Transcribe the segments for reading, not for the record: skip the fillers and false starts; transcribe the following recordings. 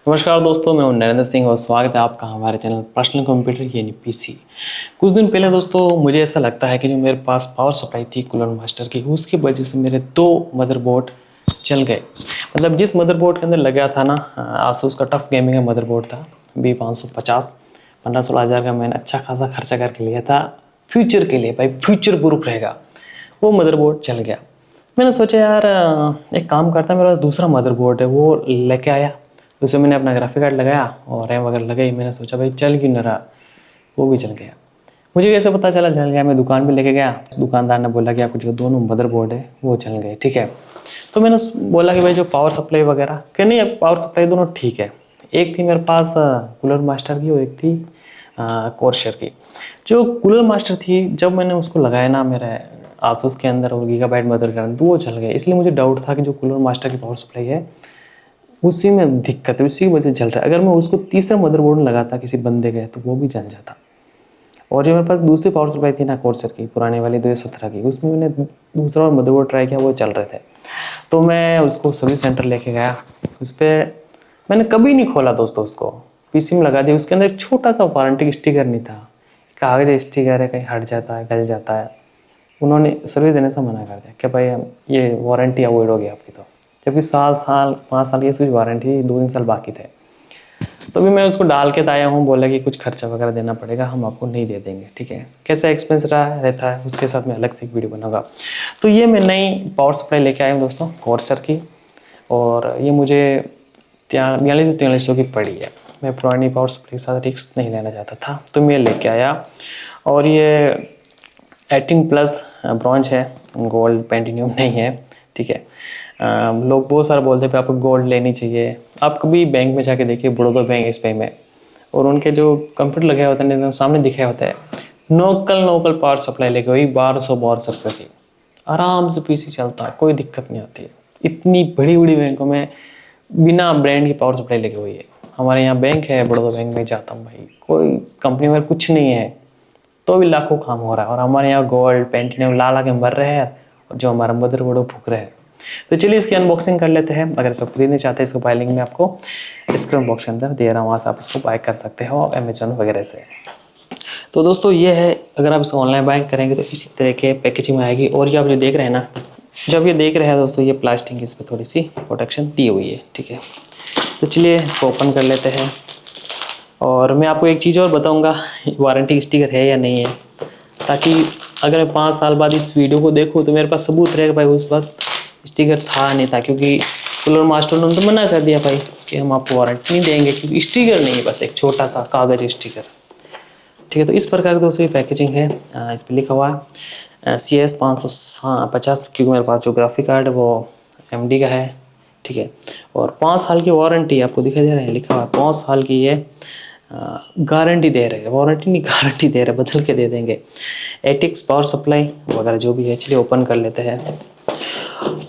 नमस्कार दोस्तों, मैं हूं नरेंद्र सिंह और स्वागत है आपका हमारे चैनल पर्सनल कंप्यूटर यानी पीसी। कुछ दिन पहले दोस्तों मुझे ऐसा लगता है कि जो मेरे पास पावर सप्लाई थी कूलर मास्टर की, उसकी वजह से मेरे 2 मदरबोर्ड जल गए। मतलब जिस मदरबोर्ड के अंदर लगा था ना, आसूस का टफ गेमिंग का मदरबोर्ड था B550, 15-16 हज़ार का मैंने अच्छा खासा खर्चा करके लिया था फ्यूचर के लिए। भाई फ्यूचर प्रूफ रहेगा, वो मदरबोर्ड जल गया। मैंने सोचा यार एक काम करता, मेरा दूसरा मदरबोर्ड है वो लेके आया। उसमें मैंने अपना ग्राफिक कार्ड लगाया और रैम वगैरह लगाई। मैंने सोचा भाई चल क्यों न रहा, वो भी चल गया। मुझे कैसे पता चला चल गया? मैं दुकान पे लेके गया, दुकानदार ने बोला कि आपको जो दोनों मदरबोर्ड है वो चल गए। ठीक है, तो मैंने बोला कि भाई जो पावर सप्लाई वगैरह कि नहीं, पावर सप्लाई दोनों ठीक है। एक थी मेरे पास कूलर मास्टर की और एक थी कोर्सर की। जो कूलर मास्टर थी, जब मैंने उसको लगाया ना मेरे आसूस के अंदर और गीगाबाइट मदर के अंदर, तो वो चल गए। इसलिए मुझे डाउट था कि जो कूलर मास्टर की पावर सप्लाई है उसी में दिक्कत है, उसी की वजह से चल रहा है। अगर मैं उसको तीसरा मदरबोर्ड लगाता किसी बंदे के, तो वो भी जल जाता। और जो मेरे पास दूसरी पावर सप्लाई थी ना कोर्सर की, पुराने वाली 2017 की, उसमें मैंने दूसरा मदरबोर्ड ट्राई किया, वो चल रहे थे। तो मैं उसको सर्विस सेंटर लेके गया। उस पर मैंने कभी नहीं खोला दोस्तों, उसको पीसी में लगा दिया। उसके अंदर एक छोटा सा वारंटी स्टिकर नहीं था, कागज स्टिकर है, कहीं हट जाता है, गल जाता है। उन्होंने सर्विस देने से मना कर दिया कि भाई ये वारंटी अवॉइड हो गई आपकी। तो जबकि साल 5 साल की उसकी वारंटी, 2-3 साल बाकी थे। तो भी मैं उसको डाल के आया हूँ, बोला कि कुछ खर्चा वगैरह देना पड़ेगा, हम आपको नहीं दे देंगे। ठीक है, कैसा एक्सपेंस रहता है उसके साथ मैं अलग से एक वीडियो बनाऊंगा। तो ये मैं नई पावर सप्लाई लेके आया हूँ दोस्तों कोर्सर की, और ये मुझे 4200 की पड़ी है। मैं पुरानी पावर सप्लाई के साथ रिस्क नहीं लेना चाहता था, तो मैं लेके आया। और ये 18+ ब्रॉन्ज है, गोल्ड पेंटिनियम नहीं है। ठीक है, लोग बहुत सारा बोलते हैं आपको गोल्ड लेनी चाहिए। आप कभी बैंक में जाके देखिए, बड़ौदा बैंक, एसबीआई में, और उनके जो कंप्यूटर लगे होते हैं सामने दिखाया होता है नोकल पावर सप्लाई लेके वही 1200 रुपये की, आराम से पीसी चलता है, कोई दिक्कत नहीं आती है। इतनी बड़ी बड़ी बैंकों में बिना ब्रांड की पावर सप्लाई लेके हुई है। हमारे यहाँ बैंक है, बड़ौदा बैंक में जाता हूँ भाई, कोई कंपनी में कुछ नहीं है, तो भी लाखों काम हो रहा है। और हमारे यहाँ गोल्ड पेंटिनियम ला के मर रहे हैं, और जो हमारा मदरबोर्ड वो फूक रहे हैं। तो चलिए इसकी अनबॉक्सिंग कर लेते हैं। अगर सब खरीदना चाहते हैं, इसको बाय लिंक में आपको डिस्क्रिप्शन बॉक्स के अंदर दे रहा हूँ, वहाँ से आप इसको बाय कर सकते हो अमेजोन वगैरह से। तो दोस्तों ये है, अगर आप इसको ऑनलाइन बाय करेंगे तो इसी तरह के पैकेजिंग में आएगी। और ये आप जो देख रहे हैं ना, जब ये देख रहे हैं दोस्तों, ये प्लास्टिक की इस पर थोड़ी सी प्रोटेक्शन दी हुई है। ठीक है, तो चलिए इसको ओपन कर लेते हैं। और मैं आपको एक चीज़ और बताऊंगा, वारंटी स्टिकर है या नहीं है, ताकि अगर मैं 5 साल बाद इस वीडियो को देखूं तो मेरे पास सबूत रहेगा भाई उस वक्त स्टिकर था नहीं था। क्योंकि कूलर मास्टर ने तो मना कर दिया भाई कि हम आपको वारंटी नहीं देंगे, क्योंकि स्टिकर नहीं है, बस एक छोटा सा कागज स्टिकर। ठीक है, तो इस प्रकार की दोस्तों पैकेजिंग है। इस पर लिखा हुआ है CS 550, क्योंकि मेरे पास जो ग्राफिक कार्ड है वो AMD का है। ठीक है, और 5 साल की वारंटी आपको दिखाई दे रहा है, लिखा हुआ है 5 साल की ये गारंटी दे रहे हैं, वारंटी नहीं गारंटी दे रहे, बदल के दे देंगे। एटिक्स पावर सप्लाई वगैरह जो भी है, चलिए ओपन कर लेते हैं।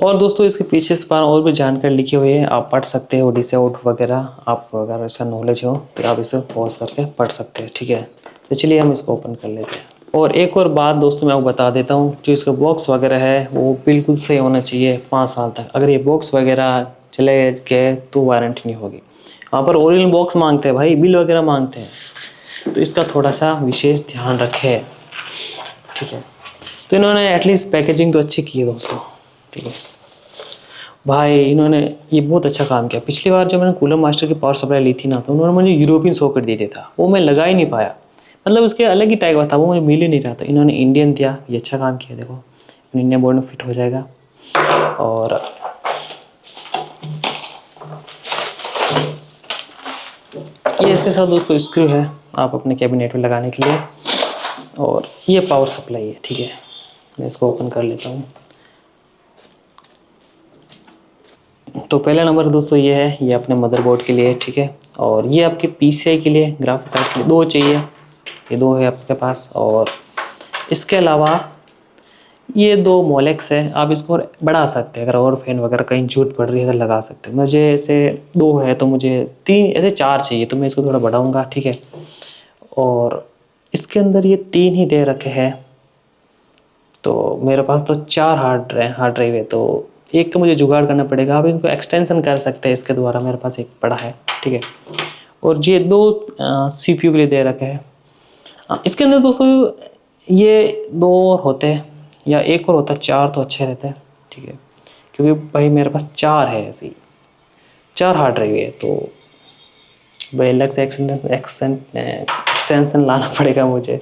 और दोस्तों इसके पीछे से और भी जानकारी लिखी हुई है, आप पढ़ सकते हो, डिस आउट वगैरह, आप अगर ऐसा नॉलेज हो तो आप इसे पॉज करके पढ़ सकते हैं। ठीक है, तो चलिए हम इसको ओपन कर लेते हैं। और एक और बात दोस्तों मैं आपको बता देता हूँ, जो इसका बॉक्स वगैरह है वो बिल्कुल सही होना चाहिए 5 साल तक। अगर ये बॉक्स वगैरह चले गए तो वारंटी नहीं होगी। वहाँ पर ओरिजिनल बॉक्स मांगते हैं भाई, बिल वगैरह मांगते हैं, तो इसका थोड़ा सा विशेष ध्यान रखें। ठीक है, तो इन्होंने एटलीस्ट पैकेजिंग तो अच्छी की है दोस्तों। ठीक है भाई, इन्होंने ये बहुत अच्छा काम किया। पिछली बार जब मैंने कूलर मास्टर की पावर सप्लाई ली थी ना, तो उन्होंने मुझे यूरोपियन सॉकेट दे दिया था, वो मैं लगा ही नहीं पाया। मतलब उसके अलग ही टाइप का था, वो मुझे मिल ही नहीं रहा था। इन्होंने इंडियन दिया, ये अच्छा काम किया। देखो इंडियन बोर्ड में फिट हो जाएगा। और ये इसके साथ दोस्तों स्क्रू है, आप अपने कैबिनेट में लगाने के लिए। और ये पावर सप्लाई है। ठीक है, मैं इसको ओपन कर लेता हूँ। तो पहला नंबर दोस्तों ये है, ये अपने मदरबोर्ड के लिए। ठीक है, और ये आपके PCI के लिए, ग्राफिक कार्ड के लिए 2 चाहिए, ये 2 है आपके पास। और इसके अलावा ये 2 मोलेक्स है, आप इसको और बढ़ा सकते हैं, अगर और फैन वगैरह कहीं जरूरत पड़ रही है तो लगा सकते हैं। मुझे ऐसे 2 है, तो मुझे 3 ऐसे 4 चाहिए, तो मैं इसको थोड़ा बढ़ाऊँगा। ठीक है, और इसके अंदर ये 3 ही दे रखे हैं, तो मेरे पास तो 4 हार्ड ड्राइव है, तो एक का मुझे जुगाड़ करना पड़ेगा। आप इनको एक्सटेंशन कर सकते हैं इसके द्वारा, मेरे पास एक पड़ा है। ठीक है। और ये दो CPU के लिए दे रखा है। इसके अंदर दोस्तों ये दो और होते हैं या एक और होता है, 4 तो अच्छे रहते हैं, ठीक है, क्योंकि भाई मेरे पास 4 है, ऐसे ही 4 हार्ड ड्राइव है, तो भाई अलग से एक्सटेंशन लाना पड़ेगा मुझे।